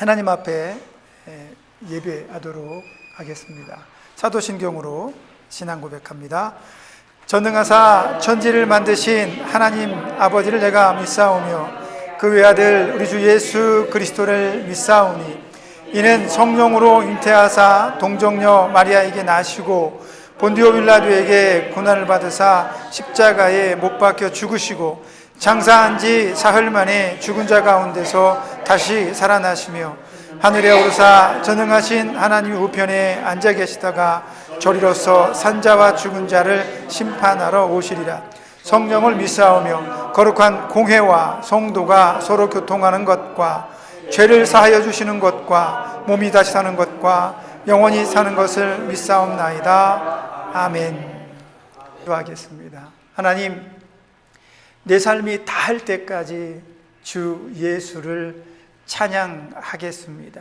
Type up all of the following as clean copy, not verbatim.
하나님 앞에 예배하도록 하겠습니다. 사도신경으로 신앙 고백합니다. 전능하사 천지를 만드신 하나님 아버지를 내가 믿사오며 그 외아들 우리 주 예수 그리스도를 믿사오니 이는 성령으로 잉태하사 동정녀 마리아에게 나시고 본디오 빌라도에게 고난을 받으사 십자가에 못 박혀 죽으시고 장사한 지 사흘 만에 죽은 자 가운데서 다시 살아나시며 하늘에 오르사 전능하신 하나님 우편에 앉아 계시다가 저리로서 산자와 죽은 자를 심판하러 오시리라. 성령을 믿사오며 거룩한 공회와 성도가 서로 교통하는 것과 죄를 사하여 주시는 것과 몸이 다시 사는 것과 영원히 사는 것을 믿사옵나이다. 아멘. 기도하겠습니다. 하나님, 내 삶이 다할 때까지 주 예수를 찬양하겠습니다.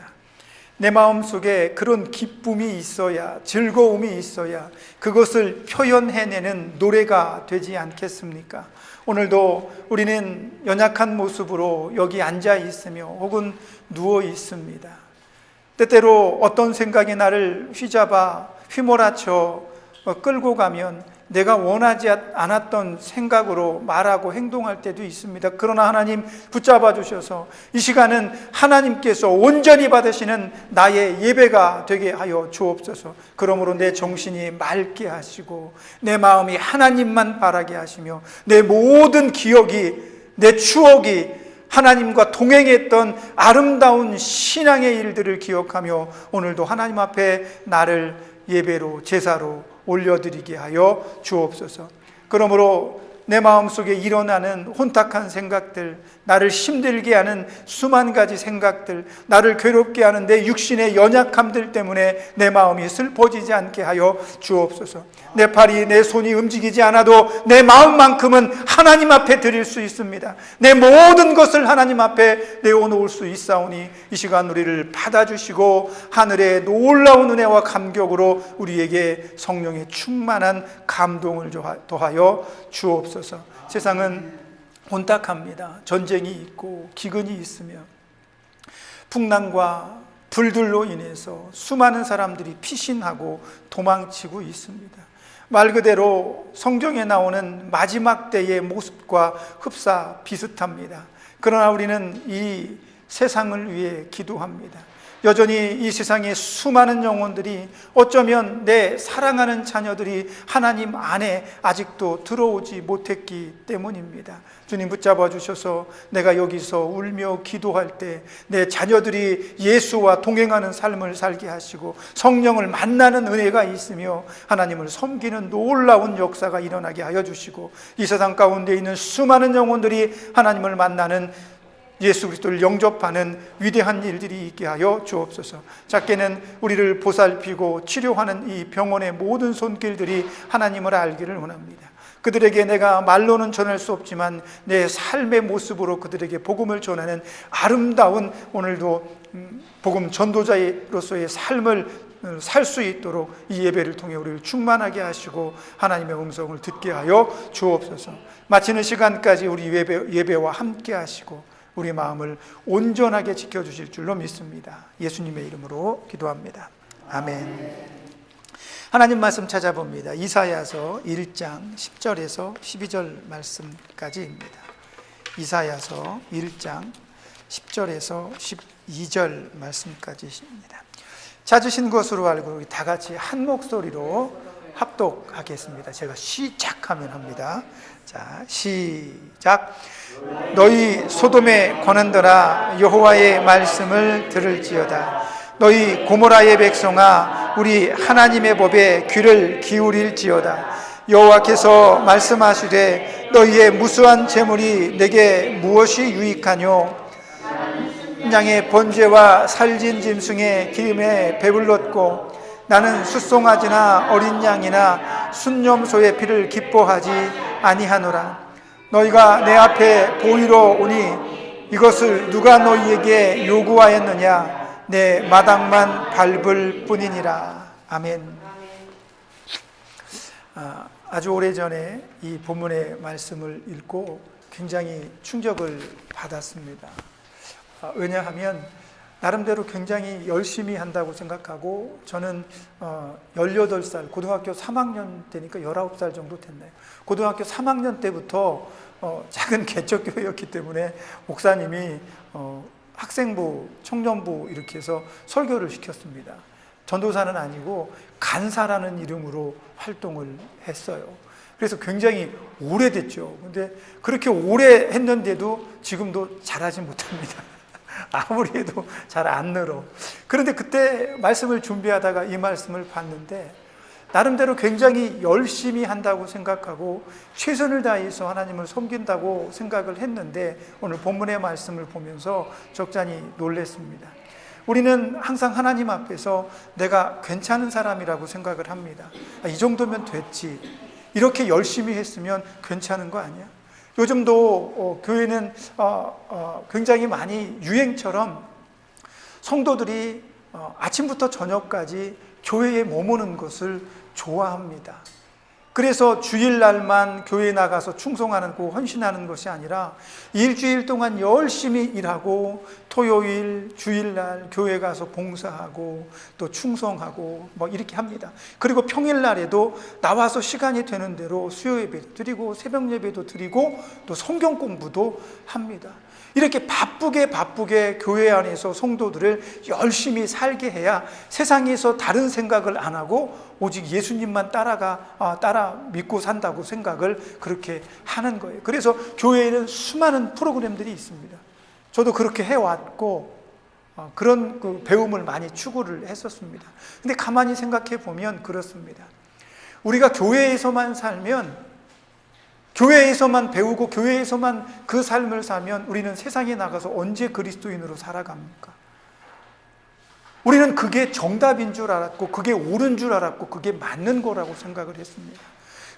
내 마음속에 그런 기쁨이 있어야, 즐거움이 있어야 그것을 표현해내는 노래가 되지 않겠습니까? 오늘도 우리는 연약한 모습으로 여기 앉아 있으며 혹은 누워 있습니다. 때때로 어떤 생각이 나를 휘잡아 휘몰아쳐 끌고 가면 내가 원하지 않았던 생각으로 말하고 행동할 때도 있습니다. 그러나 하나님 붙잡아 주셔서 이 시간은 하나님께서 온전히 받으시는 나의 예배가 되게 하여 주옵소서. 그러므로 내 정신이 맑게 하시고 내 마음이 하나님만 바라게 하시며 내 모든 기억이, 내 추억이 하나님과 동행했던 아름다운 신앙의 일들을 기억하며 오늘도 하나님 앞에 나를 예배로, 제사로 올려드리게 하여 주옵소서. 그러므로 내 마음속에 일어나는 혼탁한 생각들, 나를 힘들게 하는 수만 가지 생각들, 나를 괴롭게 하는 내 육신의 연약함들 때문에 내 마음이 슬퍼지지 않게 하여 주옵소서. 내 팔이, 내 손이 움직이지 않아도 내 마음만큼은 하나님 앞에 드릴 수 있습니다. 내 모든 것을 하나님 앞에 내어놓을 수 있사오니 이 시간 우리를 받아주시고 하늘의 놀라운 은혜와 감격으로 우리에게 성령의 충만한 감동을 더하여 주옵소서. 세상은 혼탁합니다. 전쟁이 있고 기근이 있으며 풍랑과 불들로 인해서 수많은 사람들이 피신하고 도망치고 있습니다. 말 그대로 성경에 나오는 마지막 때의 모습과 흡사 비슷합니다. 그러나 우리는 이 세상을 위해 기도합니다. 여전히 이 세상의 수많은 영혼들이, 어쩌면 내 사랑하는 자녀들이 하나님 안에 아직도 들어오지 못했기 때문입니다. 주님 붙잡아 주셔서 내가 여기서 울며 기도할 때 내 자녀들이 예수와 동행하는 삶을 살게 하시고 성령을 만나는 은혜가 있으며 하나님을 섬기는 놀라운 역사가 일어나게 하여 주시고 이 세상 가운데 있는 수많은 영혼들이 하나님을 만나는, 예수 그리스도를 영접하는 위대한 일들이 있게 하여 주옵소서. 작게는 우리를 보살피고 치료하는 이 병원의 모든 손길들이 하나님을 알기를 원합니다. 그들에게 내가 말로는 전할 수 없지만 내 삶의 모습으로 그들에게 복음을 전하는 아름다운, 오늘도 복음 전도자로서의 삶을 살 수 있도록 이 예배를 통해 우리를 충만하게 하시고 하나님의 음성을 듣게 하여 주옵소서. 마치는 시간까지 우리 예배와 함께 하시고 우리 마음을 온전하게 지켜주실 줄로 믿습니다. 예수님의 이름으로 기도합니다. 아멘. 하나님 말씀 찾아봅니다. 이사야서 1장 10절에서 12절 말씀까지입니다. 이사야서 1장 10절에서 12절 말씀까지입니다. 찾으신 것으로 알고 우리 다 같이 한 목소리로 합독하겠습니다. 제가 시작하면 합니다. 자, 시작. 너희 소돔에 권한더라 여호와의 말씀을 들을지어다. 너희 고모라의 백성아 우리 하나님의 법에 귀를 기울일지어다. 여호와께서 말씀하시되 너희의 무수한 재물이 내게 무엇이 유익하뇨? 양의 번제와 살진 짐승의 기름에 배불렀고 나는 숫송아지나 어린 양이나 순염소의 피를 기뻐하지 아니하노라. 너희가 내 앞에 보이러 오니 이것을 누가 너희에게 요구하였느냐? 내 마당만 밟을 뿐이니라. 아멘. 아주 오래전에 이 본문의 말씀을 읽고 굉장히 충격을 받았습니다. 왜냐하면 나름대로 굉장히 열심히 한다고 생각하고, 저는 18살, 고등학교 3학년 때니까 19살 정도 됐나요? 고등학교 3학년 때부터 작은 개척교회였기 때문에 목사님이 학생부, 청년부 이렇게 해서 설교를 시켰습니다. 전도사는 아니고 간사라는 이름으로 활동을 했어요. 그래서 굉장히 오래됐죠. 근데 그렇게 오래 했는데도 지금도 잘하지 못합니다. 아무리 해도 잘 안 늘어. 그런데 그때 말씀을 준비하다가 이 말씀을 봤는데, 나름대로 굉장히 열심히 한다고 생각하고 최선을 다해서 하나님을 섬긴다고 생각을 했는데, 오늘 본문의 말씀을 보면서 적잖이 놀랐습니다. 우리는 항상 하나님 앞에서 내가 괜찮은 사람이라고 생각을 합니다. 이 정도면 됐지, 이렇게 열심히 했으면 괜찮은 거 아니야? 요즘도 교회는 굉장히 많이 유행처럼 성도들이 아침부터 저녁까지 교회에 머무는 것을 좋아합니다. 그래서 주일날만 교회에 나가서 충성하고 헌신하는 것이 아니라 일주일 동안 열심히 일하고 토요일, 주일날 교회 가서 봉사하고 또 충성하고 뭐 이렇게 합니다. 그리고 평일날에도 나와서 시간이 되는 대로 수요 예배도 드리고 새벽 예배도 드리고 또 성경 공부도 합니다. 이렇게 바쁘게 교회 안에서 성도들을 열심히 살게 해야 세상에서 다른 생각을 안 하고 오직 예수님만 따라 믿고 산다고 생각을 그렇게 하는 거예요. 그래서 교회에는 수많은 프로그램들이 있습니다. 저도 그렇게 해왔고 그런 그 배움을 많이 추구를 했었습니다. 근데 가만히 생각해 보면 그렇습니다. 우리가 교회에서만 살면, 교회에서만 배우고 교회에서만 그 삶을 사면 우리는 세상에 나가서 언제 그리스도인으로 살아갑니까? 우리는 그게 정답인 줄 알았고 그게 옳은 줄 알았고 그게 맞는 거라고 생각을 했습니다.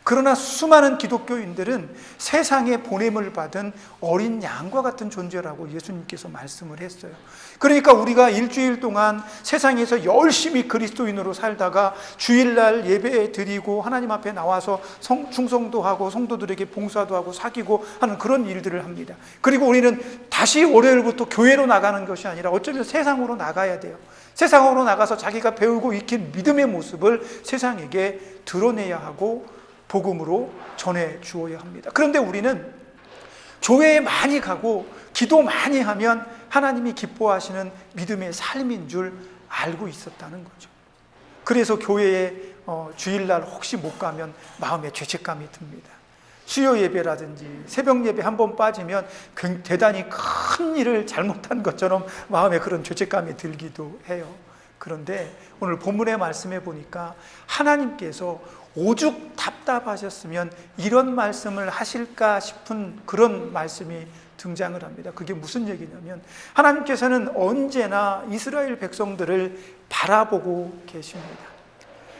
그러나 수많은 기독교인들은 세상에 보냄을 받은 어린 양과 같은 존재라고 예수님께서 말씀을 했어요. 그러니까 우리가 일주일 동안 세상에서 열심히 그리스도인으로 살다가 주일날 예배 드리고 하나님 앞에 나와서 충성도 하고 성도들에게 봉사도 하고 사귀고 하는 그런 일들을 합니다. 그리고 우리는 다시 월요일부터 교회로 나가는 것이 아니라 어쩌면 세상으로 나가야 돼요. 세상으로 나가서 자기가 배우고 익힌 믿음의 모습을 세상에게 드러내야 하고 복음으로 전해 주어야 합니다. 그런데 우리는 교회에 많이 가고 기도 많이 하면 하나님이 기뻐하시는 믿음의 삶인 줄 알고 있었다는 거죠. 그래서 교회에 주일날 혹시 못 가면 마음에 죄책감이 듭니다. 수요 예배라든지 새벽 예배 한 번 빠지면 대단히 큰 일을 잘못한 것처럼 마음에 그런 죄책감이 들기도 해요. 그런데 오늘 본문의 말씀에 보니까 하나님께서 오죽 답답하셨으면 이런 말씀을 하실까 싶은 그런 말씀이 등장을 합니다. 그게 무슨 얘기냐면, 하나님께서는 언제나 이스라엘 백성들을 바라보고 계십니다.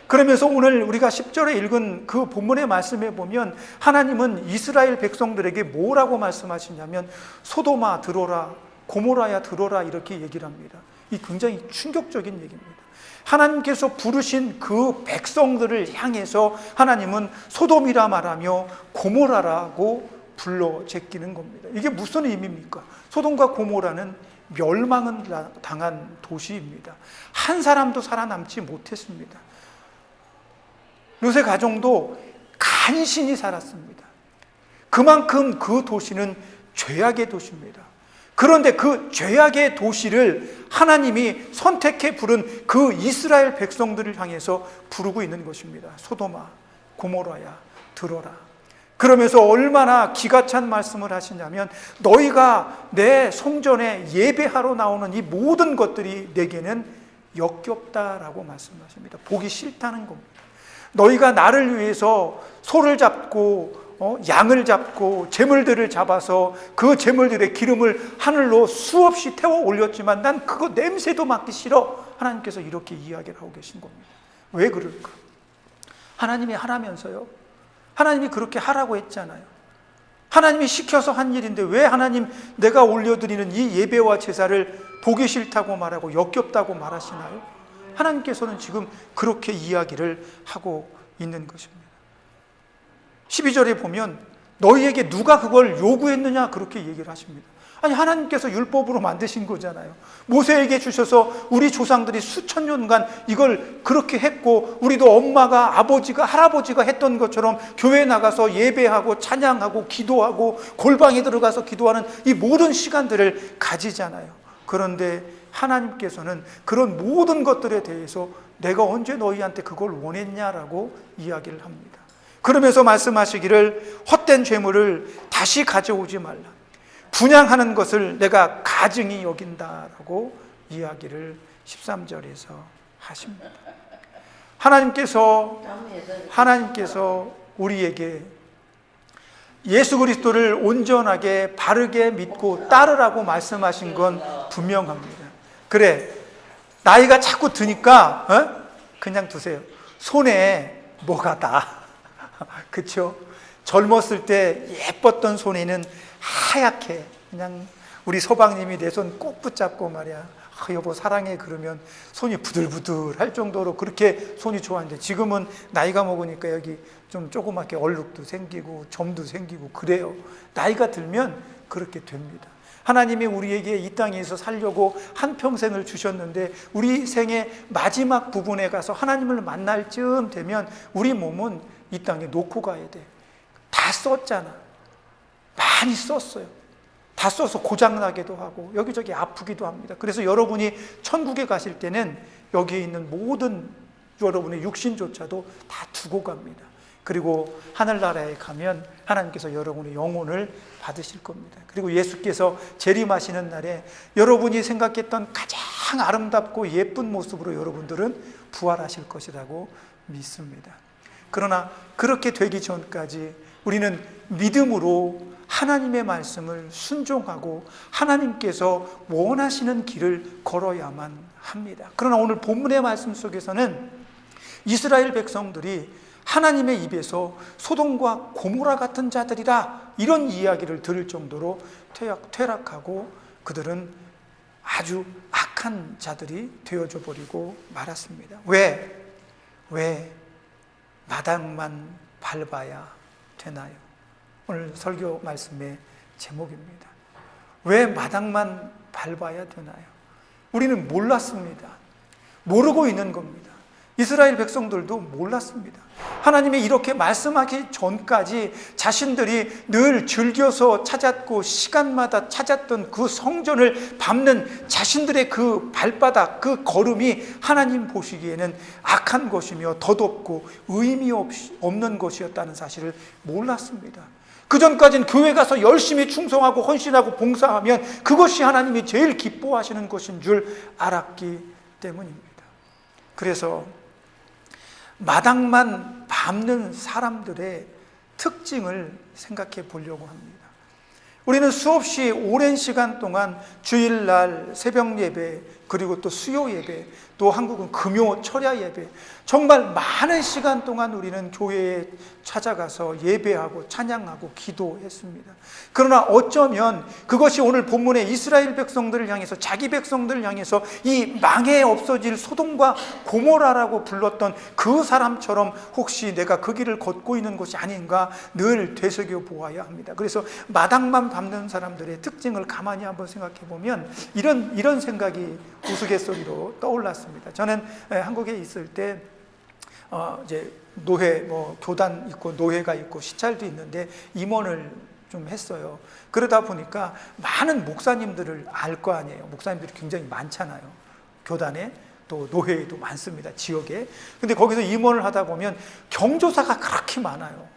그러면서 오늘 우리가 10절에 읽은 그 본문의 말씀에 보면 하나님은 이스라엘 백성들에게 뭐라고 말씀하시냐면 소돔아 들어라, 고모라야 들어라, 이렇게 얘기를 합니다. 이 굉장히 충격적인 얘기입니다. 하나님께서 부르신 그 백성들을 향해서 하나님은 소돔이라 말하며 고모라라고 불러 제끼는 겁니다. 이게 무슨 의미입니까? 소돔과 고모라는 멸망을 당한 도시입니다. 한 사람도 살아남지 못했습니다. 롯의 가정도 간신히 살았습니다. 그만큼 그 도시는 죄악의 도시입니다. 그런데 그 죄악의 도시를 하나님이 선택해 부른 그 이스라엘 백성들을 향해서 부르고 있는 것입니다. 소돔아, 고모라야, 들어라. 그러면서 얼마나 기가 찬 말씀을 하시냐면, 너희가 내 성전에 예배하러 나오는 이 모든 것들이 내게는 역겹다라고 말씀하십니다. 보기 싫다는 겁니다. 너희가 나를 위해서 소를 잡고 양을 잡고 제물들을 잡아서 그 제물들의 기름을 하늘로 수없이 태워 올렸지만 난 그거 냄새도 맡기 싫어. 하나님께서 이렇게 이야기를 하고 계신 겁니다. 왜 그럴까? 하나님이 하라면서요. 하나님이 그렇게 하라고 했잖아요. 하나님이 시켜서 한 일인데 왜 하나님 내가 올려드리는 이 예배와 제사를 보기 싫다고 말하고 역겹다고 말하시나요? 하나님께서는 지금 그렇게 이야기를 하고 있는 것입니다. 12절에 보면 너희에게 누가 그걸 요구했느냐 그렇게 얘기를 하십니다. 아니, 하나님께서 율법으로 만드신 거잖아요. 모세에게 주셔서 우리 조상들이 수천 년간 이걸 그렇게 했고, 우리도 엄마가, 아버지가, 할아버지가 했던 것처럼 교회에 나가서 예배하고 찬양하고 기도하고 골방에 들어가서 기도하는 이 모든 시간들을 가지잖아요. 그런데 하나님께서는 그런 모든 것들에 대해서 내가 언제 너희한테 그걸 원했냐라고 이야기를 합니다. 그러면서 말씀하시기를 헛된 죄물을 다시 가져오지 말라. 분향하는 것을 내가 가증히 여긴다라고 이야기를 13절에서 하십니다. 하나님께서 우리에게 예수 그리스도를 온전하게 바르게 믿고 따르라고 말씀하신 건 분명합니다. 그래, 나이가 자꾸 드니까 그냥 두세요. 손에 뭐가 다 그렇죠? 젊었을 때 예뻤던 손에는 하얗게, 그냥 우리 서방님이 내 손 꼭 붙잡고 말이야, 여보 사랑해 그러면 손이 부들부들 할 정도로 그렇게 손이 좋았는데, 지금은 나이가 먹으니까 여기 좀 조그맣게 얼룩도 생기고 점도 생기고 그래요. 나이가 들면 그렇게 됩니다. 하나님이 우리에게 이 땅에서 살려고 한평생을 주셨는데, 우리 생의 마지막 부분에 가서 하나님을 만날 즈음 되면 우리 몸은 이 땅에 놓고 가야 돼. 다 썼잖아. 많이 썼어요. 다 써서 고장나기도 하고 여기저기 아프기도 합니다. 그래서 여러분이 천국에 가실 때는 여기에 있는 모든 여러분의 육신조차도 다 두고 갑니다. 그리고 하늘나라에 가면 하나님께서 여러분의 영혼을 받으실 겁니다. 그리고 예수께서 재림하시는 날에 여러분이 생각했던 가장 아름답고 예쁜 모습으로 여러분들은 부활하실 것이라고 믿습니다. 그러나 그렇게 되기 전까지 우리는 믿음으로 하나님의 말씀을 순종하고 하나님께서 원하시는 길을 걸어야만 합니다. 그러나 오늘 본문의 말씀 속에서는 이스라엘 백성들이 하나님의 입에서 소돔과 고모라 같은 자들이라 이런 이야기를 들을 정도로 퇴락하고 그들은 아주 악한 자들이 되어져 버리고 말았습니다. 왜 마당만 밟아야 되나요? 오늘 설교 말씀의 제목입니다. 왜 마당만 밟아야 되나요? 우리는 몰랐습니다. 모르고 있는 겁니다. 이스라엘 백성들도 몰랐습니다. 하나님이 이렇게 말씀하기 전까지 자신들이 늘 즐겨서 찾았고 시간마다 찾았던 그 성전을 밟는 자신들의 그 발바닥, 그 걸음이 하나님 보시기에는 악한 것이며 덧없고 의미 없는 것이었다는 사실을 몰랐습니다. 그전까지는 교회 가서 열심히 충성하고 헌신하고 봉사하면 그것이 하나님이 제일 기뻐하시는 것인 줄 알았기 때문입니다. 그래서 마당만 밟는 사람들의 특징을 생각해 보려고 합니다. 우리는 수없이 오랜 시간 동안 주일날 새벽 예배, 그리고 또 수요 예배, 또 한국은 금요 철야 예배, 정말 많은 시간 동안 우리는 교회에 찾아가서 예배하고 찬양하고 기도했습니다. 그러나 어쩌면 그것이 오늘 본문의 이스라엘 백성들을 향해서, 자기 백성들을 향해서 이 망해 없어질 소돔과 고모라라고 불렀던 그 사람처럼 혹시 내가 그 길을 걷고 있는 것이 아닌가 늘 되새겨 보아야 합니다. 그래서 마당만 밟는 사람들의 특징을 가만히 한번 생각해 보면 이런 생각이 우스갯소리로 떠올랐습니다. 저는 한국에 있을 때 이제 노회, 교단 있고 노회가 있고 시찰도 있는데 임원을 좀 했어요. 그러다 보니까 많은 목사님들을 알 거 아니에요. 목사님들이 굉장히 많잖아요. 교단에 또 노회에도 많습니다. 지역에. 근데 거기서 임원을 하다 보면 경조사가 그렇게 많아요.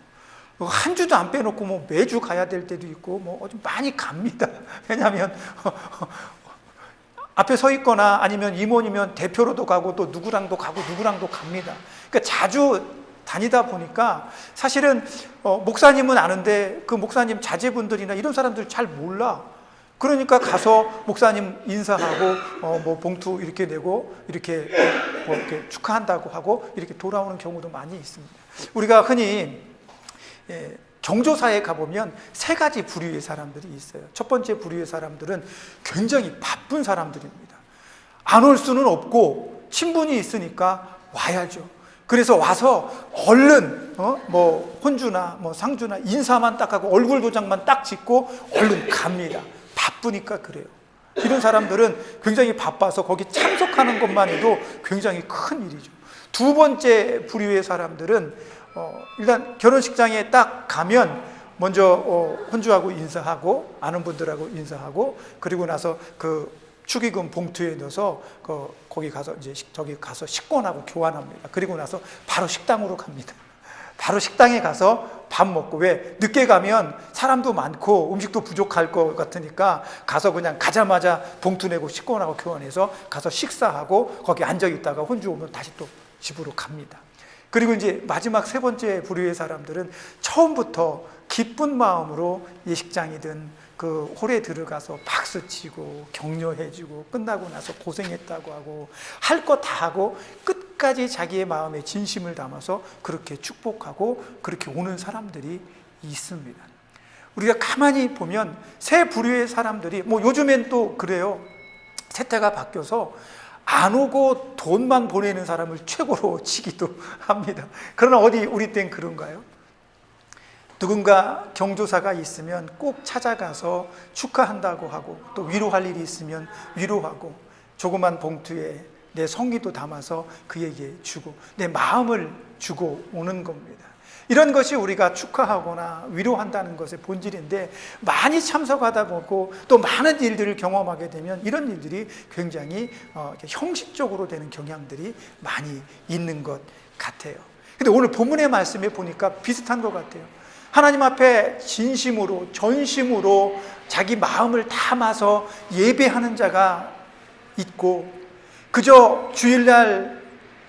한 주도 안 빼놓고 매주 가야 될 때도 있고 좀 많이 갑니다. 왜냐하면 앞에 서 있거나 아니면 임원이면 대표로도 가고 또 누구랑도 가고 누구랑도 갑니다. 그러니까 자주 다니다 보니까 사실은 목사님은 아는데 그 목사님 자제분들이나 이런 사람들 잘 몰라. 그러니까 가서 목사님 인사하고 봉투 이렇게 내고 이렇게 이렇게 축하한다고 하고 이렇게 돌아오는 경우도 많이 있습니다. 우리가 흔히 경조사에 가보면 세 가지 부류의 사람들이 있어요. 첫 번째 부류의 사람들은 굉장히 바쁜 사람들입니다. 안 올 수는 없고 친분이 있으니까 와야죠. 그래서 와서 얼른 혼주나 상주나 인사만 딱 하고 얼굴 도장만 딱 찍고 얼른 갑니다. 바쁘니까 그래요. 이런 사람들은 굉장히 바빠서 거기 참석하는 것만 해도 굉장히 큰 일이죠. 두 번째 부류의 사람들은 일단 결혼식장에 딱 가면 먼저 혼주하고 인사하고 아는 분들하고 인사하고 그리고 나서 그 축의금 봉투에 넣어서 거기 가서 이제 저기 가서 식권하고 교환합니다. 그리고 나서 바로 식당으로 갑니다. 바로 식당에 가서 밥 먹고, 왜 늦게 가면 사람도 많고 음식도 부족할 것 같으니까 가서 그냥 가자마자 봉투 내고 식권하고 교환해서 가서 식사하고 거기 앉아 있다가 혼주 오면 다시 또 집으로 갑니다. 그리고 이제 마지막 세 번째 부류의 사람들은 처음부터 기쁜 마음으로 예식장이든 그 홀에 들어가서 박수치고 격려해주고 끝나고 나서 고생했다고 하고 할 거 다 하고 끝까지 자기의 마음에 진심을 담아서 그렇게 축복하고 그렇게 오는 사람들이 있습니다. 우리가 가만히 보면 세 부류의 사람들이 요즘엔 또 그래요. 세태가 바뀌어서 안 오고 돈만 보내는 사람을 최고로 치기도 합니다. 그러나 우리 땐 그런가요? 누군가 경조사가 있으면 꼭 찾아가서 축하한다고 하고 또 위로할 일이 있으면 위로하고 조그만 봉투에 내 성의도 담아서 그에게 주고 내 마음을 주고 오는 겁니다. 이런 것이 우리가 축하하거나 위로한다는 것의 본질인데, 많이 참석하다 보고 또 많은 일들을 경험하게 되면 이런 일들이 굉장히 형식적으로 되는 경향들이 많이 있는 것 같아요. 근데 오늘 본문의 말씀에 보니까 비슷한 것 같아요. 하나님 앞에 진심으로 전심으로 자기 마음을 담아서 예배하는 자가 있고, 그저 주일날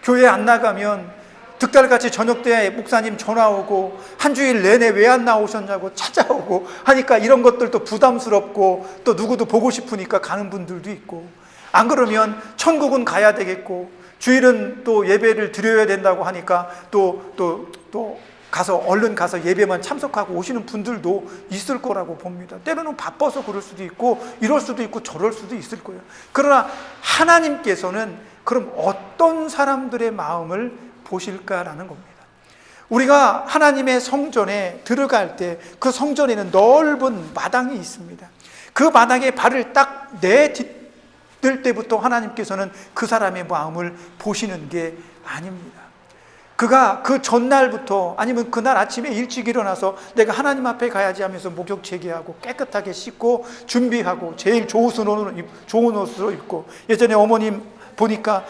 교회 안 나가면 득달같이 저녁 때 목사님 전화 오고 한 주일 내내 왜 안 나오셨냐고 찾아오고 하니까 이런 것들도 부담스럽고 또 누구도 보고 싶으니까 가는 분들도 있고, 안 그러면 천국은 가야 되겠고 주일은 또 예배를 드려야 된다고 하니까 또 가서 얼른 가서 예배만 참석하고 오시는 분들도 있을 거라고 봅니다. 때로는 바빠서 그럴 수도 있고 이럴 수도 있고 저럴 수도 있을 거예요. 그러나 하나님께서는 그럼 어떤 사람들의 마음을 보실까라는 겁니다. 우리가 하나님의 성전에 들어갈 때 그 성전에는 넓은 마당이 있습니다. 그 마당에 발을 딱 내딛을 때부터 하나님께서는 그 사람의 마음을 보시는 게 아닙니다. 그가 그 전날부터 아니면 그날 아침에 일찍 일어나서 내가 하나님 앞에 가야지 하면서 목욕 재개하고 깨끗하게 씻고 준비하고 제일 좋은 옷으로 입고, 예전에 어머님 보니까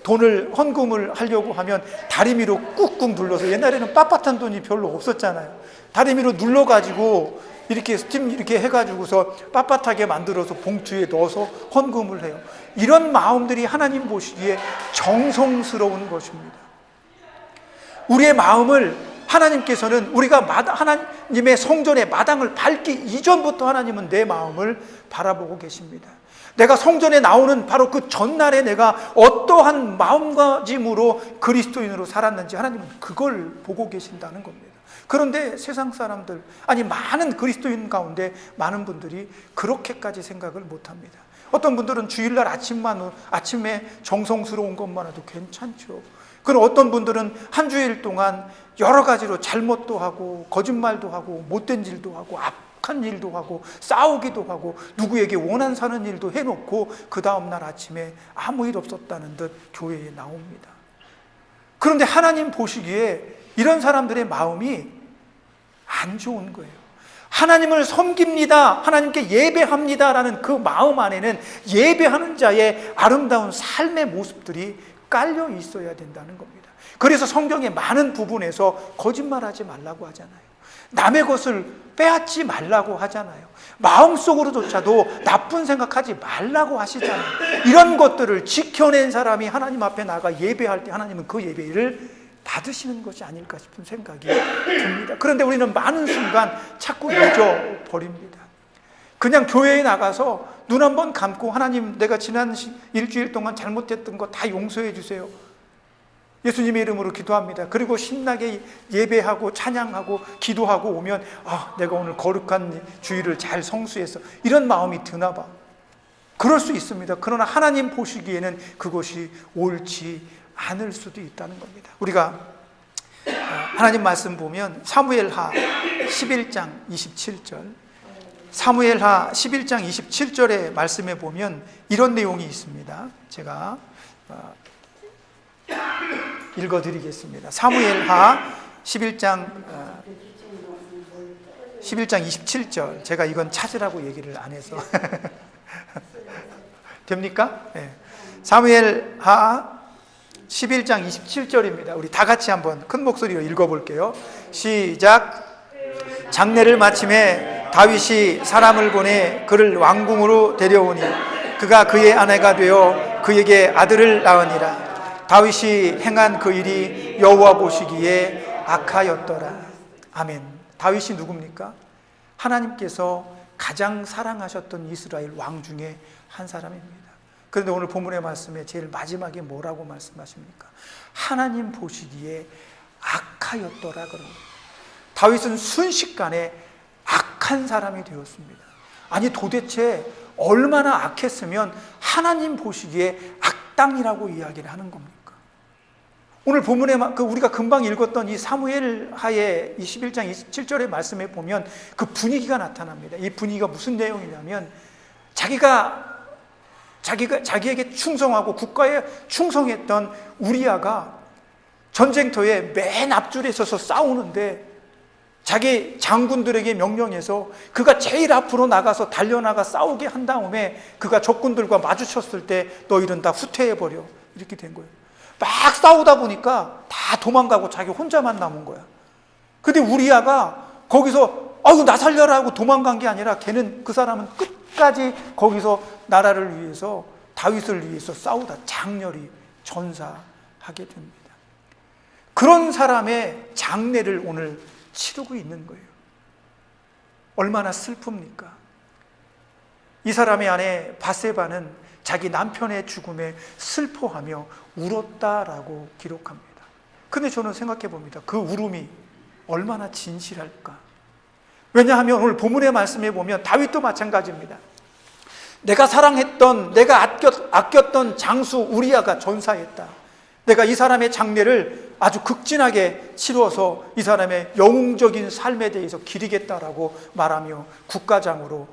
돈을 헌금을 하려고 하면 다리미로 꾹꾹 눌러서, 옛날에는 빳빳한 돈이 별로 없었잖아요. 다리미로 눌러가지고 이렇게 스팀 이렇게 해가지고서 빳빳하게 만들어서 봉투에 넣어서 헌금을 해요. 이런 마음들이 하나님 보시기에 정성스러운 것입니다. 우리의 마음을 하나님께서는 우리가 하나님의 성전의 마당을 밟기 이전부터 하나님은 내 마음을 바라보고 계십니다. 내가 성전에 나오는 바로 그 전날에 내가 어떠한 마음가짐으로 그리스도인으로 살았는지 하나님은 그걸 보고 계신다는 겁니다. 그런데 세상 사람들, 많은 그리스도인 가운데 많은 분들이 그렇게까지 생각을 못합니다. 어떤 분들은 주일날 아침에 정성스러운 것만 해도 괜찮죠. 그럼 어떤 분들은 한 주일 동안 여러 가지로 잘못도 하고 거짓말도 하고 못된 일도 하고 악한 일도 하고 싸우기도 하고 누구에게 원한 사는 일도 해놓고 그 다음날 아침에 아무 일 없었다는 듯 교회에 나옵니다. 그런데 하나님 보시기에 이런 사람들의 마음이 안 좋은 거예요. 하나님을 섬깁니다, 하나님께 예배합니다라는 그 마음 안에는 예배하는 자의 아름다운 삶의 모습들이 깔려 있어야 된다는 겁니다. 그래서 성경의 많은 부분에서 거짓말하지 말라고 하잖아요. 남의 것을 빼앗지 말라고 하잖아요. 마음속으로조차도 나쁜 생각하지 말라고 하시잖아요. 이런 것들을 지켜낸 사람이 하나님 앞에 나가 예배할 때 하나님은 그 예배를 받으시는 것이 아닐까 싶은 생각이 듭니다. 그런데 우리는 많은 순간 자꾸 잊어버립니다. 그냥 교회에 나가서 눈 한번 감고 하나님, 내가 지난 일주일 동안 잘못했던 거 다 용서해 주세요, 예수님의 이름으로 기도합니다. 그리고 신나게 예배하고 찬양하고 기도하고 오면 내가 오늘 거룩한 주일을 잘 성수해서, 이런 마음이 드나 봐. 그럴 수 있습니다. 그러나 하나님 보시기에는 그것이 옳지 않을 수도 있다는 겁니다. 우리가 하나님 말씀 보면 사무엘하 11장 27절 사무엘하 11장 27절의 말씀에 보면 이런 내용이 있습니다. 제가 읽어드리겠습니다. 사무엘하 11장 27절. 제가 이건 찾으라고 얘기를 안 해서 됩니까? 네. 사무엘하 11장 27절입니다. 우리 다 같이 한번 큰 목소리로 읽어볼게요. 시작. 장례를 마침에 다윗이 사람을 보내 그를 왕궁으로 데려오니 그가 그의 아내가 되어 그에게 아들을 낳으니라. 다윗이 행한 그 일이 여호와 보시기에 악하였더라. 아멘. 다윗이 누굽니까? 하나님께서 가장 사랑하셨던 이스라엘 왕 중에 한 사람입니다. 그런데 오늘 본문의 말씀에 제일 마지막에 뭐라고 말씀하십니까? 하나님 보시기에 악하였더라 그럽니다. 다윗은 순식간에 악한 사람이 되었습니다. 아니 도대체 얼마나 악했으면 하나님 보시기에 악당이라고 이야기를 하는 겁니까? 오늘 본문에 우리가 금방 읽었던 이 사무엘하의 21장 27절의 말씀에 보면 그 분위기가 나타납니다. 이 분위기가 무슨 내용이냐면 자기에게 충성하고 국가에 충성했던 우리아가 전쟁터에 맨 앞줄에 서서 싸우는데 자기 장군들에게 명령해서 그가 제일 앞으로 나가서 달려나가 싸우게 한 다음에 그가 적군들과 마주쳤을 때 너희는 다 후퇴해버려 이렇게 된 거예요. 막 싸우다 보니까 다 도망가고 자기 혼자만 남은 거야. 근데 우리아가 거기서 아이고 나 살려라 하고 도망간 게 아니라 걔는 그 사람은 끝까지 거기서 나라를 위해서 다윗을 위해서 싸우다 장렬히 전사하게 됩니다. 그런 사람의 장례를 오늘 치르고 있는 거예요. 얼마나 슬픕니까? 이 사람의 아내 바세바는 자기 남편의 죽음에 슬퍼하며 울었다라고 기록합니다. 근데 저는 생각해 봅니다. 그 울음이 얼마나 진실할까? 왜냐하면 오늘 본문의 말씀에 보면 다윗도 마찬가지입니다. 내가 사랑했던, 내가 아꼈던 장수 우리아가 전사했다. 내가 이 사람의 장례를 아주 극진하게 치루어서 이 사람의 영웅적인 삶에 대해서 기리겠다라고 말하며 국가장으로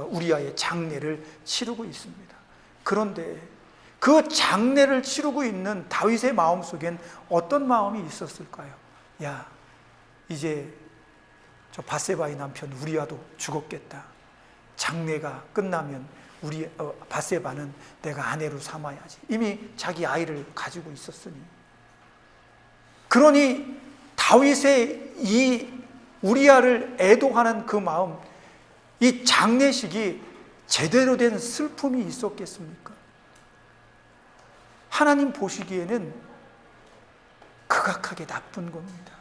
우리아의 장례를 치르고 있습니다. 그런데 그 장례를 치르고 있는 다윗의 마음속엔 어떤 마음이 있었을까요? 야, 이제 저 바세바의 남편 우리아도 죽었겠다. 장례가 끝나면 바세바는 내가 아내로 삼아야지. 이미 자기 아이를 가지고 있었으니. 그러니 다윗의 이 우리아를 애도하는 그 마음, 이 장례식이 제대로 된 슬픔이 있었겠습니까? 하나님 보시기에는 극악하게 나쁜 겁니다.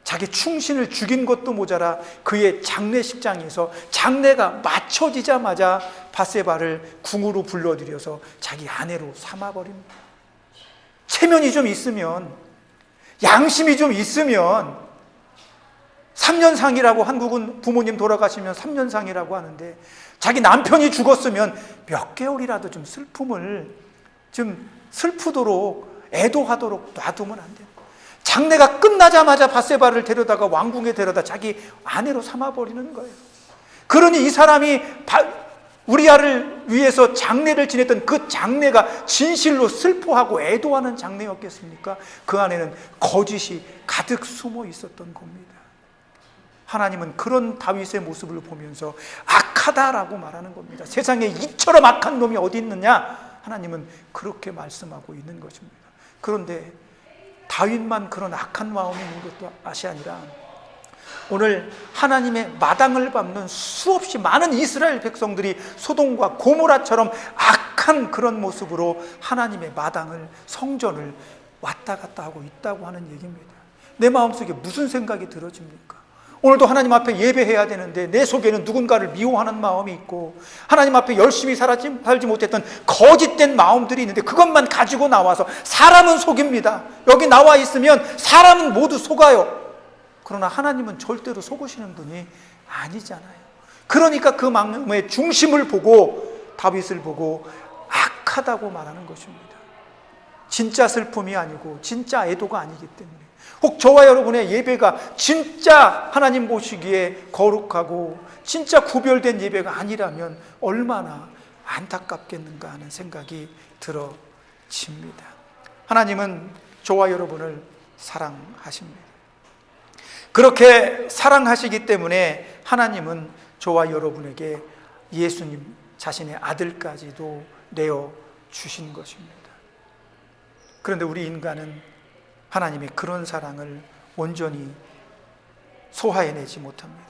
자기 충신을 죽인 것도 모자라 그의 장례식장에서 장례가 마쳐지자마자 바세바를 궁으로 불러들여서 자기 아내로 삼아버립니다. 체면이 좀 있으면, 양심이 좀 있으면 3년상이라고, 한국은 부모님 돌아가시면 3년상이라고 하는데 자기 남편이 죽었으면 몇 개월이라도 좀 슬픔을 좀 슬프도록 애도하도록 놔두면 안 돼요. 장례가 끝나자마자 바세바를 데려다가 왕궁에 데려다 자기 아내로 삼아버리는 거예요. 그러니 이 사람이 우리아를 위해서 장례를 지냈던 그 장례가 진실로 슬퍼하고 애도하는 장례였겠습니까? 그 안에는 거짓이 가득 숨어 있었던 겁니다. 하나님은 그런 다윗의 모습을 보면서 악하다라고 말하는 겁니다. 세상에 이처럼 악한 놈이 어디 있느냐? 하나님은 그렇게 말씀하고 있는 것입니다. 그런데 다윗만 그런 악한 마음이 있는 것도 아니라 오늘 하나님의 마당을 밟는 수없이 많은 이스라엘 백성들이 소돔과 고모라처럼 악한 그런 모습으로 하나님의 마당을, 성전을 왔다 갔다 하고 있다고 하는 얘기입니다. 내 마음속에 무슨 생각이 들어집니까? 오늘도 하나님 앞에 예배해야 되는데 내 속에는 누군가를 미워하는 마음이 있고 하나님 앞에 열심히 살지 못했던 거짓된 마음들이 있는데 그것만 가지고 나와서 사람은 속입니다. 여기 나와 있으면 사람은 모두 속아요. 그러나 하나님은 절대로 속으시는 분이 아니잖아요. 그러니까 그 마음의 중심을 보고 다윗을 보고 악하다고 말하는 것입니다. 진짜 슬픔이 아니고 진짜 애도가 아니기 때문에, 혹 저와 여러분의 예배가 진짜 하나님 보시기에 거룩하고 진짜 구별된 예배가 아니라면 얼마나 안타깝겠는가 하는 생각이 들어집니다. 하나님은 저와 여러분을 사랑하십니다. 그렇게 사랑하시기 때문에 하나님은 저와 여러분에게 예수님 자신의 아들까지도 내어 주신 것입니다. 그런데 우리 인간은 하나님의 그런 사랑을 온전히 소화해내지 못합니다.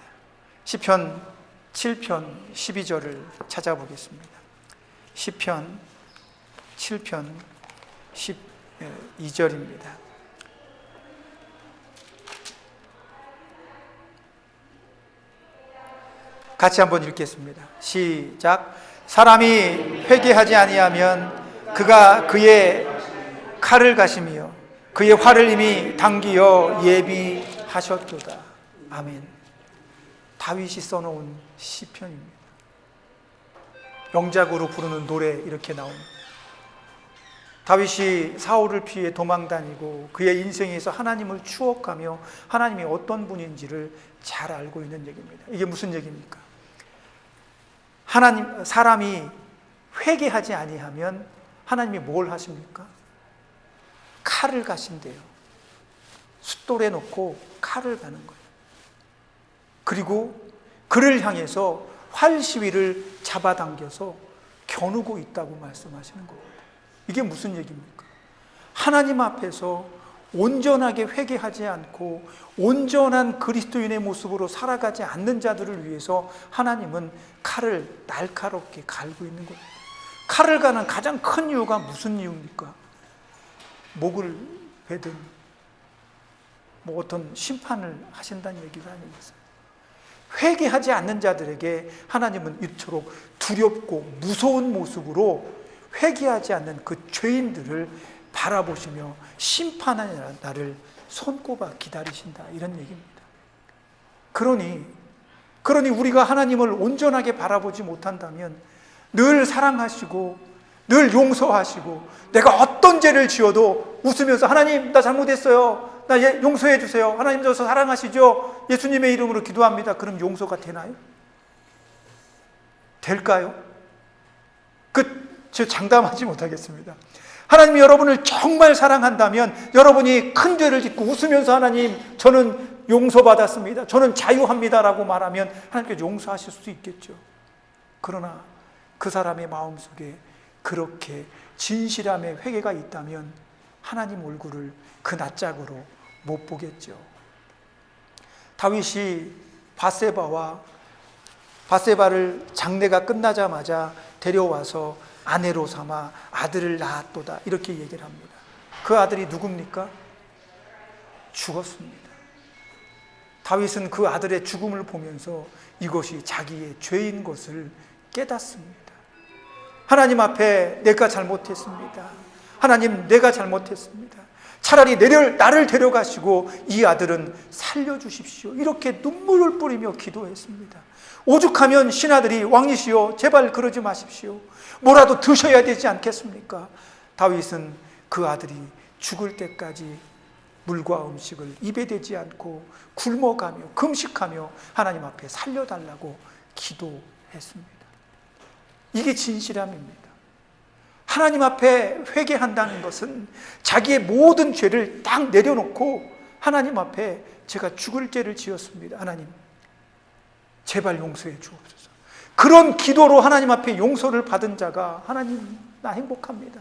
시편 7편 12절을 찾아보겠습니다. 시편 7편 12절입니다. 같이 한번 읽겠습니다. 시작. 사람이 회개하지 아니하면 그가 그의 칼을 가시며 그의 활을 이미 당기어 예비하셨도다. 아멘. 다윗이 써놓은 시편입니다. 영작으로 부르는 노래 이렇게 나옵니다. 다윗이 사울을 피해 도망다니고 그의 인생에서 하나님을 추억하며 하나님이 어떤 분인지를 잘 알고 있는 얘기입니다. 이게 무슨 얘기입니까? 사람이 회개하지 아니하면 하나님이 뭘 하십니까? 칼을 가신대요. 숫돌에 놓고 칼을 가는 거예요. 그리고 그를 향해서 활 시위를 잡아당겨서 겨누고 있다고 말씀하시는 겁니다. 이게 무슨 얘기입니까? 하나님 앞에서 온전하게 회개하지 않고 온전한 그리스도인의 모습으로 살아가지 않는 자들을 위해서 하나님은 칼을 날카롭게 갈고 있는 겁니다. 칼을 가는 가장 큰 이유가 무슨 이유입니까? 목을 베든 어떤 심판을 하신다는 얘기가 아니겠어요. 회개하지 않는 자들에게 하나님은 이토록 두렵고 무서운 모습으로 회개하지 않는 그 죄인들을 바라보시며 심판하는 날을 손꼽아 기다리신다, 이런 얘기입니다. 그러니 우리가 하나님을 온전하게 바라보지 못한다면 늘 사랑하시고 늘 용서하시고 내가 어떤 죄를 지어도 웃으면서 하나님 나 잘못했어요, 나 용서해 주세요, 하나님 저서 사랑하시죠, 예수님의 이름으로 기도합니다. 그럼 용서가 되나요? 될까요? 저 장담하지 못하겠습니다. 하나님이 여러분을 정말 사랑한다면 여러분이 큰 죄를 짓고 웃으면서 하나님 저는 용서받았습니다, 저는 자유합니다라고 말하면 하나님께서 용서하실 수 있겠죠. 그러나 그 사람의 마음속에 그렇게 진실함의 회개가 있다면 하나님 얼굴을 그 낯짝으로 못 보겠죠. 다윗이 바세바를 장례가 끝나자마자 데려와서 아내로 삼아 아들을 낳았도다, 이렇게 얘기를 합니다. 그 아들이 누굽니까? 죽었습니다. 다윗은 그 아들의 죽음을 보면서 이것이 자기의 죄인 것을 깨닫습니다. 하나님 앞에 내가 잘못했습니다. 하나님 내가 잘못했습니다. 차라리 나를 데려가시고 이 아들은 살려주십시오, 이렇게 눈물을 뿌리며 기도했습니다. 오죽하면 신하들이 왕이시여 제발 그러지 마십시오, 뭐라도 드셔야 되지 않겠습니까? 다윗은 그 아들이 죽을 때까지 물과 음식을 입에 대지 않고 굶어가며 금식하며 하나님 앞에 살려달라고 기도했습니다. 이게 진실함입니다. 하나님 앞에 회개한다는 것은 자기의 모든 죄를 딱 내려놓고 하나님 앞에 제가 죽을 죄를 지었습니다, 하나님 제발 용서해 주옵소서. 그런 기도로 하나님 앞에 용서를 받은 자가 하나님 나 행복합니다,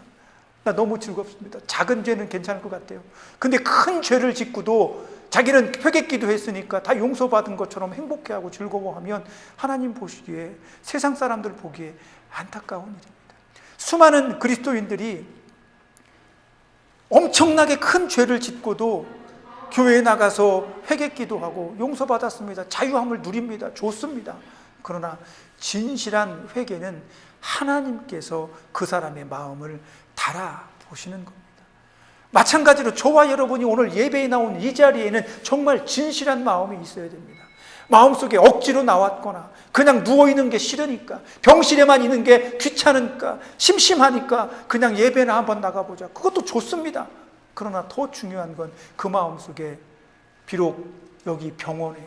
나 너무 즐겁습니다. 작은 죄는 괜찮을 것 같아요. 근데 큰 죄를 짓고도 자기는 회개기도 했으니까 다 용서받은 것처럼 행복해하고 즐거워하면 하나님 보시기에, 세상 사람들 보기에 안타까운 일입니다. 수많은 그리스도인들이 엄청나게 큰 죄를 짓고도 교회에 나가서 회개기도하고 용서받았습니다, 자유함을 누립니다, 좋습니다. 그러나 진실한 회개는 하나님께서 그 사람의 마음을 달아보시는 겁니다. 마찬가지로 저와 여러분이 오늘 예배에 나온 이 자리에는 정말 진실한 마음이 있어야 됩니다. 마음속에 억지로 나왔거나 그냥 누워있는 게 싫으니까, 병실에만 있는 게 귀찮으니까, 심심하니까 그냥 예배나 한번 나가보자. 그것도 좋습니다. 그러나 더 중요한 건 그 마음속에 비록 여기 병원에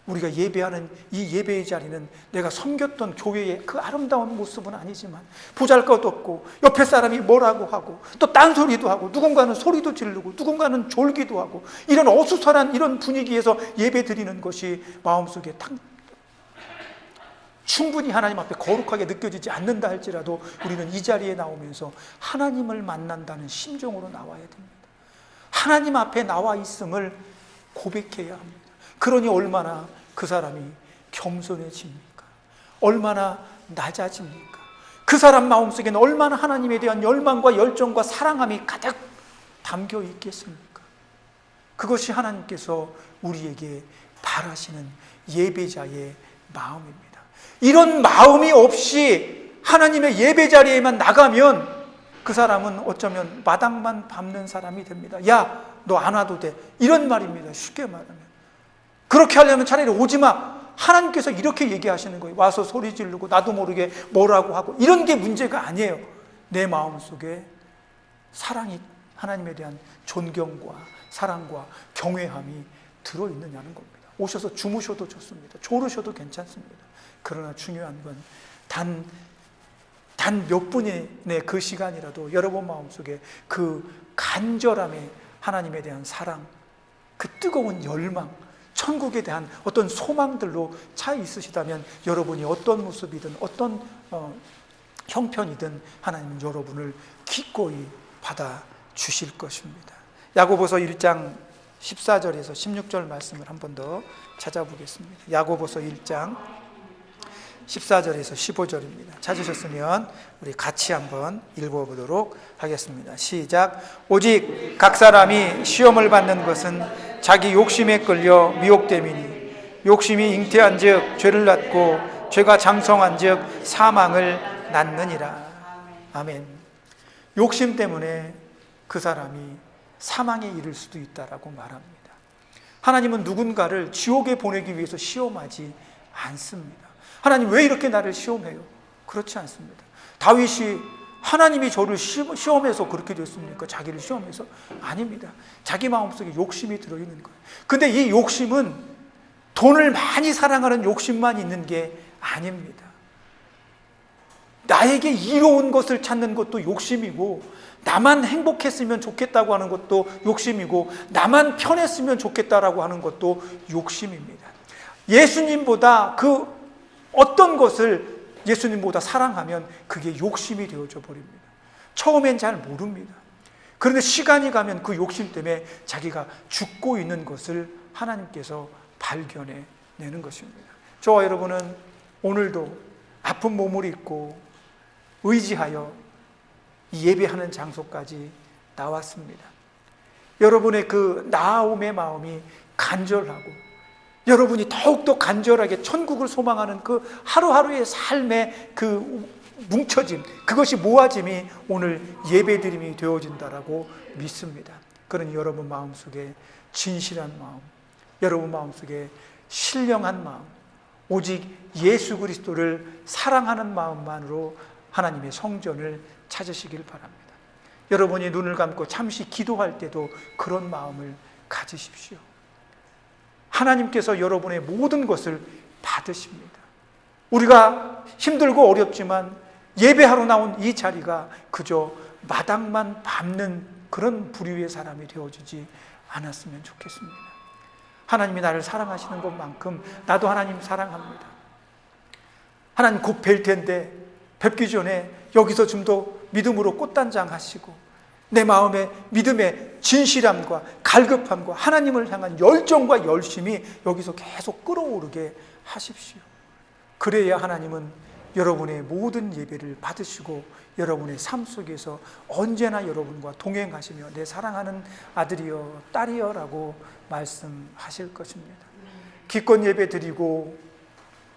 우리가 예배하는 이 예배의 자리는 내가 섬겼던 교회의 그 아름다운 모습은 아니지만, 보잘것 없고 옆에 사람이 뭐라고 하고 또 딴소리도 하고 누군가는 소리도 지르고 누군가는 졸기도 하고, 이런 어수선한 이런 분위기에서 예배 드리는 것이 마음속에 충분히 하나님 앞에 거룩하게 느껴지지 않는다 할지라도 우리는 이 자리에 나오면서 하나님을 만난다는 심정으로 나와야 됩니다. 하나님 앞에 나와 있음을 고백해야 합니다. 그러니 얼마나 그 사람이 겸손해집니까? 얼마나 낮아집니까? 그 사람 마음속에는 얼마나 하나님에 대한 열망과 열정과 사랑함이 가득 담겨 있겠습니까? 그것이 하나님께서 우리에게 바라시는 예배자의 마음입니다. 이런 마음이 없이 하나님의 예배 자리에만 나가면 그 사람은 어쩌면 마당만 밟는 사람이 됩니다. 야, 너 안 와도 돼. 이런 말입니다. 쉽게 말하면. 그렇게 하려면 차라리 오지 마. 하나님께서 이렇게 얘기하시는 거예요. 와서 소리 지르고 나도 모르게 뭐라고 하고 이런 게 문제가 아니에요. 내 마음속에 사랑이, 하나님에 대한 존경과 사랑과 경외함이 들어있느냐는 겁니다. 오셔서 주무셔도 좋습니다. 졸으셔도 괜찮습니다. 그러나 중요한 건 단 몇 분의 그 시간이라도 여러분 마음속에 그 간절함에 하나님에 대한 사랑, 그 뜨거운 열망, 천국에 대한 어떤 소망들로 차 있으시다면 여러분이 어떤 모습이든 어떤 형편이든 하나님은 여러분을 기꺼이 받아 주실 것입니다. 야고보서 1장 14절에서 16절 말씀을 한 번 더 찾아보겠습니다. 야고보서 1장 14절에서 15절입니다. 찾으셨으면 우리 같이 한번 읽어보도록 하겠습니다. 시작. 오직 각 사람이 시험을 받는 것은 자기 욕심에 끌려 미혹됨이니, 욕심이 잉태한 즉 죄를 낳고 죄가 장성한 즉 사망을 낳느니라. 아멘. 욕심 때문에 그 사람이 사망에 이를 수도 있다라고 말합니다. 하나님은 누군가를 지옥에 보내기 위해서 시험하지 않습니다. 하나님 왜 이렇게 나를 시험해요? 그렇지 않습니다. 다윗이 하나님이 저를 시험해서 그렇게 됐습니까? 자기를 시험해서? 아닙니다. 자기 마음속에 욕심이 들어있는 거예요. 근데 이 욕심은 돈을 많이 사랑하는 욕심만 있는 게 아닙니다. 나에게 이로운 것을 찾는 것도 욕심이고, 나만 행복했으면 좋겠다고 하는 것도 욕심이고, 나만 편했으면 좋겠다라고 하는 것도 욕심입니다. 예수님보다 그 어떤 것을 예수님보다 사랑하면 그게 욕심이 되어져 버립니다. 처음엔 잘 모릅니다. 그런데 시간이 가면 그 욕심 때문에 자기가 죽고 있는 것을 하나님께서 발견해 내는 것입니다. 저와 여러분은 오늘도 아픈 몸을 입고 의지하여 예배하는 장소까지 나왔습니다. 여러분의 그 나아옴의 마음이 간절하고, 여러분이 더욱더 간절하게 천국을 소망하는 그 하루하루의 삶의 그 뭉쳐짐, 그것이 모아짐이 오늘 예배드림이 되어진다라고 믿습니다. 그러니 여러분 마음속에 진실한 마음, 여러분 마음속에 신령한 마음, 오직 예수 그리스도를 사랑하는 마음만으로 하나님의 성전을 찾으시길 바랍니다. 여러분이 눈을 감고 잠시 기도할 때도 그런 마음을 가지십시오. 하나님께서 여러분의 모든 것을 받으십니다. 우리가 힘들고 어렵지만 예배하러 나온 이 자리가 그저 마당만 밟는 그런 부류의 사람이 되어주지 않았으면 좋겠습니다. 하나님이 나를 사랑하시는 것만큼 나도 하나님 사랑합니다. 하나님 곧 뵐 텐데 뵙기 전에 여기서 좀 더 믿음으로 꽃단장 하시고, 내 마음의 믿음의 진실함과 갈급함과 하나님을 향한 열정과 열심이 여기서 계속 끌어오르게 하십시오. 그래야 하나님은 여러분의 모든 예배를 받으시고 여러분의 삶 속에서 언제나 여러분과 동행하시며 내 사랑하는 아들이여 딸이여 라고 말씀하실 것입니다. 기껏 예배 드리고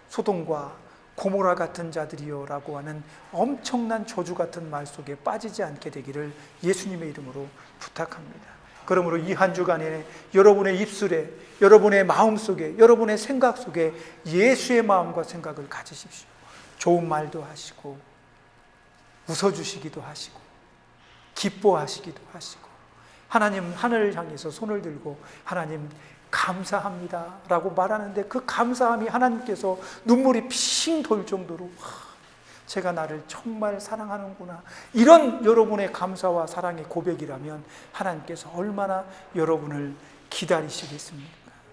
소돔과 고모라 같은 자들이여 라고 하는 엄청난 저주 같은 말 속에 빠지지 않게 되기를 예수님의 이름으로 부탁합니다. 그러므로 이 한 주간에 여러분의 입술에, 여러분의 마음속에, 여러분의 생각 속에 예수의 마음과 생각을 가지십시오. 좋은 말도 하시고, 웃어주시기도 하시고, 기뻐하시기도 하시고, 하나님 하늘을 향해서 손을 들고 하나님 감사합니다 라고 말하는데, 그 감사함이 하나님께서 눈물이 핑 돌 정도로 제가 나를 정말 사랑하는구나, 이런 여러분의 감사와 사랑의 고백이라면 하나님께서 얼마나 여러분을 기다리시겠습니까?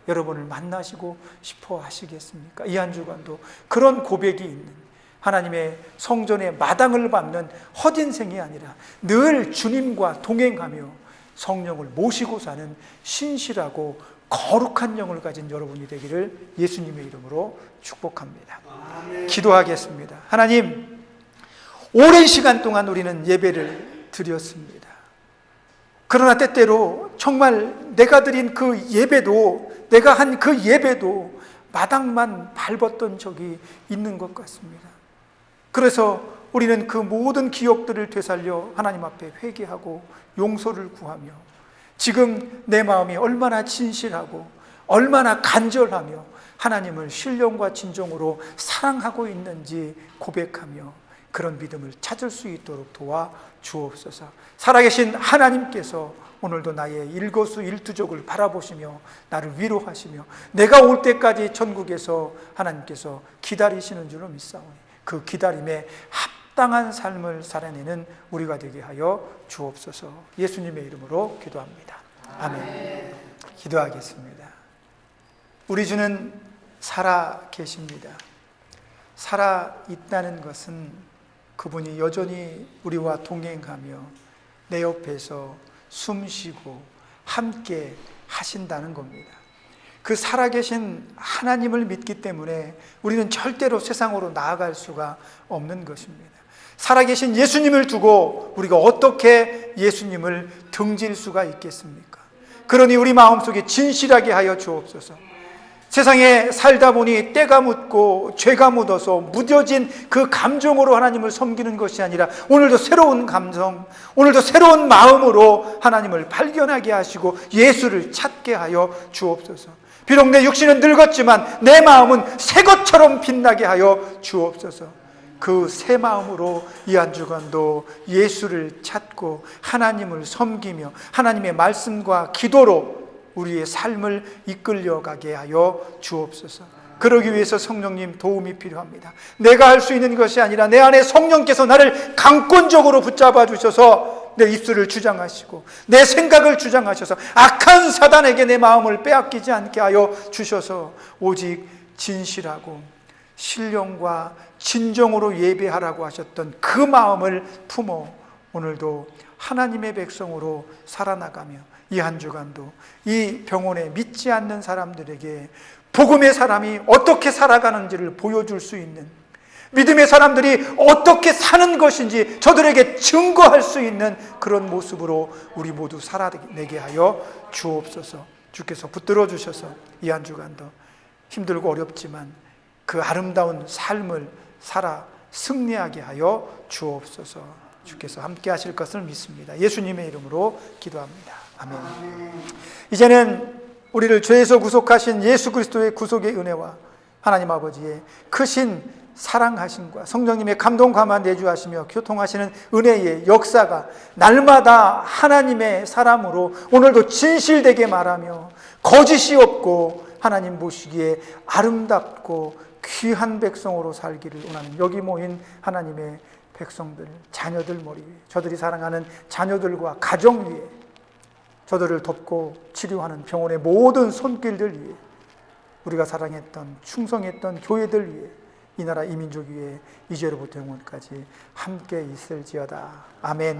여러분을 만나시고 싶어 하시겠습니까? 이 한 주간도 그런 고백이 있는, 하나님의 성전의 마당을 밟는 헛인생이 아니라 늘 주님과 동행하며 성령을 모시고 사는 신실하고 거룩한 영을 가진 여러분이 되기를 예수님의 이름으로 축복합니다. 아멘. 기도하겠습니다. 하나님, 오랜 시간 동안 우리는 예배를 드렸습니다. 그러나 때때로 정말 내가 드린 그 예배도, 내가 한 그 예배도 마당만 밟았던 적이 있는 것 같습니다. 그래서 우리는 그 모든 기억들을 되살려 하나님 앞에 회개하고 용서를 구하며, 지금 내 마음이 얼마나 진실하고 얼마나 간절하며 하나님을 신령과 진정으로 사랑하고 있는지 고백하며 그런 믿음을 찾을 수 있도록 도와 주옵소서. 살아계신 하나님께서 오늘도 나의 일거수일투족을 바라보시며 나를 위로하시며 내가 올 때까지 천국에서 하나님께서 기다리시는 줄로 믿사오니 그 기다림에 합당한 삶을 살아내는 우리가 되게 하여 주옵소서. 예수님의 이름으로 기도합니다. 아멘. 기도하겠습니다. 우리 주는 살아 계십니다. 살아 있다는 것은 그분이 여전히 우리와 동행하며 내 옆에서 숨쉬고 함께 하신다는 겁니다. 그 살아계신 하나님을 믿기 때문에 우리는 절대로 세상으로 나아갈 수가 없는 것입니다. 살아계신 예수님을 두고 우리가 어떻게 예수님을 등질 수가 있겠습니까? 그러니 우리 마음속에 진실하게 하여 주옵소서. 세상에 살다 보니 때가 묻고 죄가 묻어서 무뎌진 그 감정으로 하나님을 섬기는 것이 아니라 오늘도 새로운 감성, 오늘도 새로운 마음으로 하나님을 발견하게 하시고 예수를 찾게 하여 주옵소서. 비록 내 육신은 늙었지만 내 마음은 새 것처럼 빛나게 하여 주옵소서. 그 새 마음으로 이 한 주간도 예수를 찾고 하나님을 섬기며 하나님의 말씀과 기도로 우리의 삶을 이끌려가게 하여 주옵소서. 그러기 위해서 성령님 도움이 필요합니다. 내가 할 수 있는 것이 아니라 내 안에 성령께서 나를 강권적으로 붙잡아 주셔서 내 입술을 주장하시고 내 생각을 주장하셔서 악한 사단에게 내 마음을 빼앗기지 않게 하여 주셔서 오직 진실하고 신령과 진정으로 예배하라고 하셨던 그 마음을 품어 오늘도 하나님의 백성으로 살아나가며 이 한 주간도 이 병원에 믿지 않는 사람들에게 복음의 사람이 어떻게 살아가는지를 보여줄 수 있는, 믿음의 사람들이 어떻게 사는 것인지 저들에게 증거할 수 있는 그런 모습으로 우리 모두 살아내게 하여 주옵소서. 주께서 붙들어 주셔서 이 한 주간도 힘들고 어렵지만 그 아름다운 삶을 살아 승리하게 하여 주옵소서. 주께서 함께 하실 것을 믿습니다. 예수님의 이름으로 기도합니다. 아멘. 이제는 우리를 죄에서 구속하신 예수 그리스도의 구속의 은혜와 하나님 아버지의 크신 사랑하심과 성령님의 감동 감화 내주하시며 교통하시는 은혜의 역사가 날마다 하나님의 사람으로 오늘도 진실되게 말하며 거짓이 없고 하나님 보시기에 아름답고 귀한 백성으로 살기를 원하는 여기 모인 하나님의 백성들, 자녀들 머리 위에, 저들이 사랑하는 자녀들과 가정 위에, 저들을 돕고 치료하는 병원의 모든 손길들 위에, 우리가 사랑했던 충성했던 교회들 위에, 이 나라 이 민족 위에 이제로부터 영원까지 함께 있을지어다. 아멘.